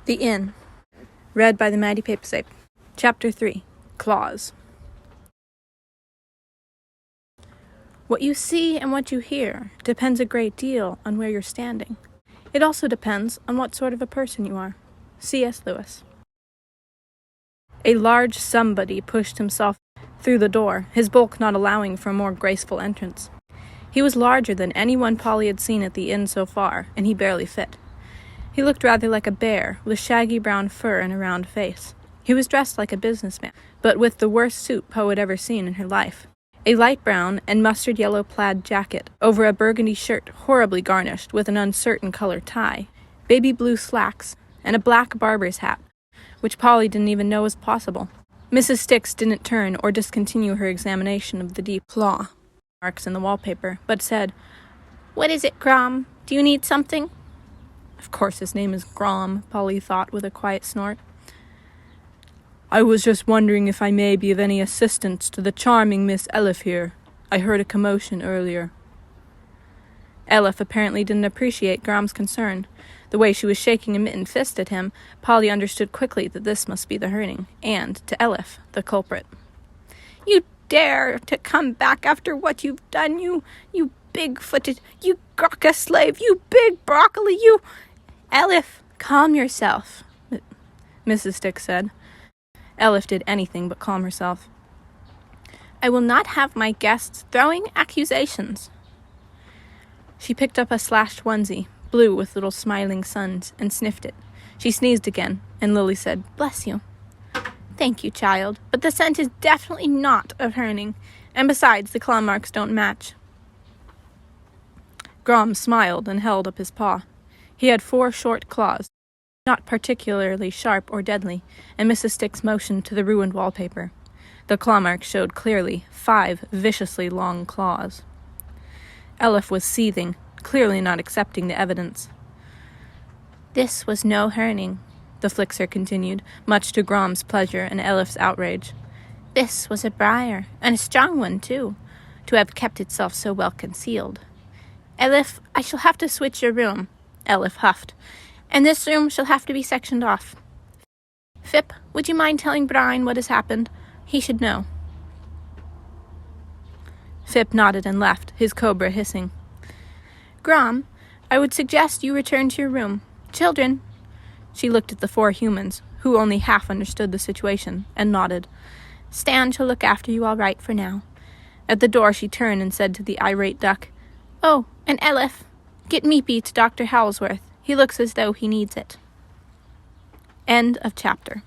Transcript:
The Inn. Read by TheMightyPay. Chapter 3. Claws. What you see and what you hear depends a great deal on where you're standing. It also depends on what sort of a person you are. C.S. Lewis. A large somebody pushed himself through the door, his bulk not allowing for a more graceful entrance. He was larger than anyone Polly had seen at the inn so far, and he barely fit. He looked rather like a bear, with shaggy brown fur and a round face. He was dressed like a businessman, but with the worst suit Poe had ever seen in her life. A light brown and mustard yellow plaid jacket over a burgundy shirt horribly garnished with an uncertain color tie, baby blue slacks, and a black barber's hat, which Polly didn't even know was possible. Mrs. Sticks didn't turn or discontinue her examination of the deep claw marks in the wallpaper, but said, "What is it, Grom? Do you need something?" Of course his name is Grom, Polly thought with a quiet snort. "I was just wondering if I may be of any assistance to the charming Miss Elif here. I heard a commotion earlier." Elif apparently didn't appreciate Grom's concern. The way she was shaking a mittened fist at him, Polly understood quickly that this must be the hurting, and, to Elif, the culprit. "You dare to come back after what you've done, you big-footed, you gawka slave, you big broccoli, you—" "Elif, calm yourself," Mrs. Sticks said. Elif did anything but calm herself. "I will not have my guests throwing accusations." She picked up a slashed onesie, blue with little smiling suns, and sniffed it. She sneezed again, and Lily said, "Bless you." "Thank you, child, but the scent is definitely not of herning, and besides, the claw marks don't match." Grom smiled and held up his paw. He had 4 short claws, not particularly sharp or deadly, and Mrs. Sticks motioned to the ruined wallpaper. The claw marks showed clearly 5 viciously long claws. Elif was seething, clearly not accepting the evidence. "This was no herning," the Flixer continued, much to Grom's pleasure and Elif's outrage. "This was a briar, and a strong one, too, to have kept itself so well concealed. Elif, I shall have to switch your room," Elif huffed, "and this room shall have to be sectioned off. Fip, would you mind telling Brian what has happened? He should know." Fip nodded and left, his cobra hissing. "Grom, I would suggest you return to your room. Children," she looked at the 4 humans, who only half understood the situation, and nodded. "Stan shall look after you all right for now." At the door she turned and said to the irate duck, "Oh, and Elif, get Meepy to Dr. Howlsworth. He looks as though he needs it." End of chapter.